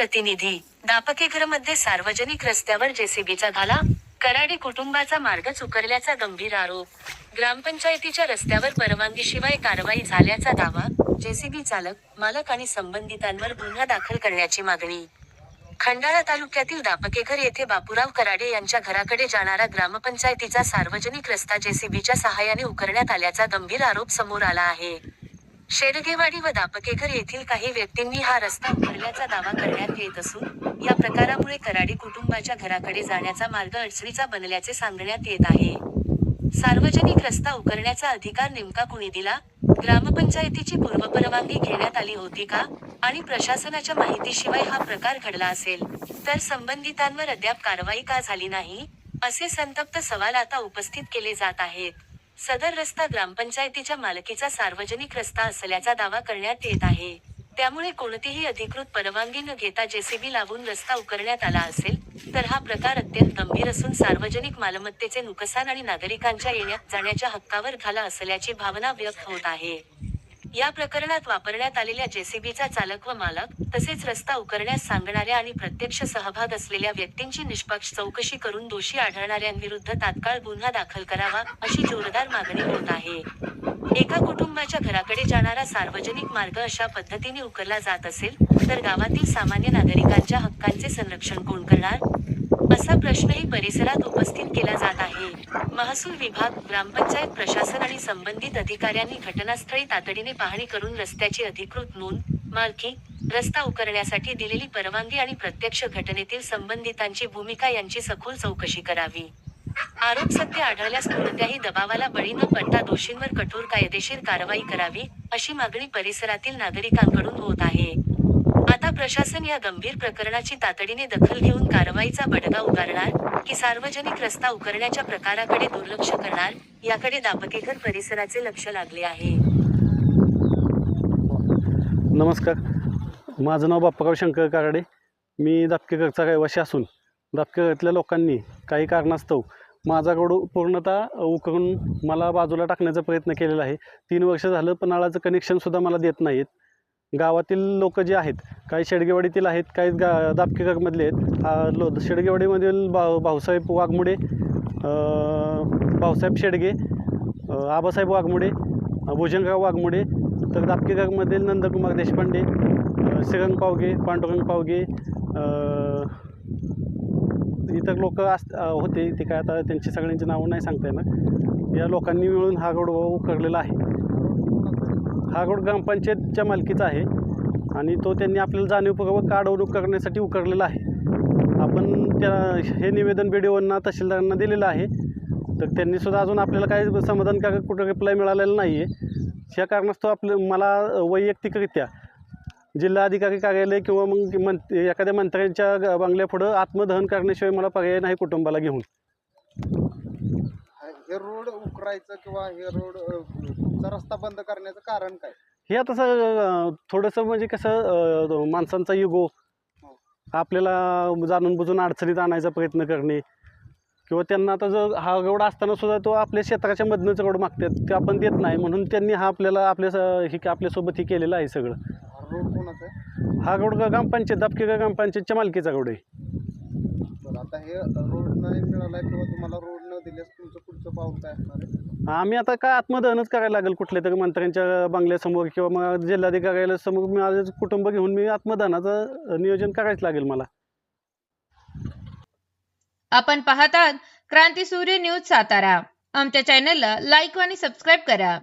प्रतिनिधी. दापकेघरमध्ये सार्वजनिक रस्त्यावर जेसीबीचा घाला, कराडे कुटुंबाचा मार्गच उकरल्याचा गंभीर आरोप. ग्रामपंचायतीच्या रस्त्यावर परवानगीशिवाय कारवाई झाल्याचा दावा. जेसीबी चालक, मालक आणि संबंधितांवर गुन्हा दाखल करण्याची मागणी. खंडाळा तालुक्यातील दापकेघर येथे बापूराव कराडे यांच्या घराकडे जाणारा ग्रामपंचायतीचा सार्वजनिक रस्ता जेसीबीच्या सहाय्याने उकरण्यात आल्याचा गंभीर आरोप समोर आला आहे. शेडगेवाडी व दापकेघर येथील काही व्यक्तींनी हा रस्ता उकरल्याचा दावा करण्यात येत असून, या प्रकारामुळे कराडे कुटुंबाच्या घराकडे जाण्याचा मार्ग अडचणीचा बनल्याचे सांगण्यात येत आहे. सार्वजनिक रस्ता उकरण्याचा अधिकार नेमका कुणी दिला? ग्रामपंचायतीची पूर्वपरवानगी घेण्यात आली होती का? आणि प्रशासनाच्या माहितीशिवाय हा प्रकार घडला असेल, तर संबंधितांवर अद्याप कारवाई का झाली नाही? असे संतप्त सवाल आता उपस्थित केले जात आहेत. सदर रस्ता ग्रामपंचायतीच्या मालकीचा सार्वजनिक रस्ता असल्याचा दावा करण्यात येत आहे. त्यामुळे कोणतीही अधिकृत परवानगी न घेता जेसीबी लावून रस्ता उकरण्यात आला असेल, तर हा प्रकार अत्यंत गंभीर असून सार्वजनिक मालमत्तेचे नुकसान आणि नागरिकांच्या येण्या-जाण्याच्या हक्कावर घाला असल्याची भावना व्यक्त होत आहे. या प्रकरणात वापरण्यात आलेल्या जेसीबीचा चालक व मालक, तसेच रस्ता उकरण्यास सांगणाऱ्या आणि प्रत्यक्ष सहभाग असलेल्या व्यक्तींची निष्पक्ष चौकशी करून दोषी आढळणाऱ्यांविरुद्ध तात्काळ गुन्हा दाखल करावा, अशी जोरदार मागणी होत आहे. एका कुटुंबाच्या घराकडे जाणारा सार्वजनिक मार्ग अशा पद्धतीने उकरला जात असेल, तर गावातील सामान्य नागरिकांच्या हक्कांचे संरक्षण कोण करणार? असा प्रश्नही परिसरात उपस्थित केला जात आहे. महसूल विभाग, ग्रामपंचायत प्रशासन आणि संबंधित अधिकाऱ्यांनी घटनास्थळी तातडीने पाहणी करून रस्त्याची अधिकृत नोंद, मालकी, रस्ता उकरण्यासाठी दिलेली परवानगी आणि प्रत्यक्ष घटनेतील संबंधितांची भूमिका यांची सखोल चौकशी करावी. आरोप सत्य आढळल्यास कोणत्याही दबावाला बळी न पडता दोषींवर कठोर कायदेशीर कारवाई करावी, अशी मागणी परिसरातील नागरिकांकडून होत आहे. आता प्रशासन या गंभीर प्रकरणाची तातडीने दखल घेऊन कारवाईचा बडगा उगारणार, की सार्वजनिक रस्ता उकरण्याच्या प्रकाराकडे दुर्लक्ष करणार, याकडे दापकेघर परिसराचे लक्ष लागले आहे. नमस्कार, माझं नाव बापूराव शंकर कराडे. मी दापकेघरचा रहिवासी असून दापकेघरातल्या लोकांनी काही कारणास्तव माझा रोड पूर्णतः उकरून मला बाजूला टाकण्याचा प्रयत्न केलेला आहे. 3 वर्ष झालं पण नळाचं कनेक्शनसुद्धा मला देत नाहीत. गावातील लोक जे आहेत, काही शेडगेवाडीतील आहेत, काही दापकेघरमधले आहेत. शेडगेवाडीमधील भाऊसाहेब वाघमोडे, भाऊसाहेब शेडगे, आबासाहेब वाघमोडे, भुजंगराव वाघमोडे. तर दापकेघरमधील नंदकुमार देशपांडे, श्रीरंग पावगे, पांडुरंग पावगे, इतर लोक होते. ते काय आता त्यांची सगळ्यांची नावं नाही सांगता येणार. या लोकांनी मिळून हा रोड उकरलेला आहे. हा रोड ग्रामपंचायतच्या मालकीचा आहे आणि तो त्यांनी आपल्याला जाणीवपूर्वक अडवणूक करण्यासाठी उकरलेला आहे. आपण हे निवेदन BDOंना, तहसीलदारांना दिलेलं आहे. तर त्यांनीसुद्धा अजून आपल्याला काही समाधानकारक कुठं रिप्लाय मिळालेला नाही आहे. या कारणास्तव मला वैयक्तिकरित्या जिल्हाधिकारी कार्यालय किंवा मग एखाद्या मंत्र्यांच्या बंगल्यापुढं आत्मदहन करण्याशिवाय मला पर्याय नाही कुटुंबाला घेऊन. हे रोड उकरायचं किंवा हे रोडचा रस्ता बंद करण्याचं कारण काय? हे आता थोडंसं म्हणजे कसं, माणसांचा युगो आपल्याला जाणून बुजून अडचणीत आणायचा प्रयत्न करणे, किंवा त्यांना आता जर हा रोड असताना सुद्धा तो आपल्या क्षेत्राच्या मधनंच रोड मागतात, ते आपण देत नाही, म्हणून त्यांनी हा आपल्याला आपल्यासोबत हे केलेलं आहे सगळं. रोड कोणाचा आहे? हा रोड ग्रामपंचायत, दापकेघर ग्रामपंचायतच्या मालकीचा रोड आहे. तर आता हे रोड नाही मिळाला किंवा तुम्हाला रोड न दिल्यास तुमचं पुढचं पाऊल काय असणार आहे? आम्ही आता काय आत्मदहनच करायला लागेल कुठल्या तरी मंत्र्यांच्या बंगल्यासमोर किंवा मग जिल्हाधिकाऱ्यासमोर माझं कुटुंब घेऊन मी आत्मदहनाचं नियोजन करायच लागेल मला. आपण पाहतात क्रांती सूर्य न्यूज सातारा. आमच्या चॅनलला लाईक आणि सबस्क्राईब करा.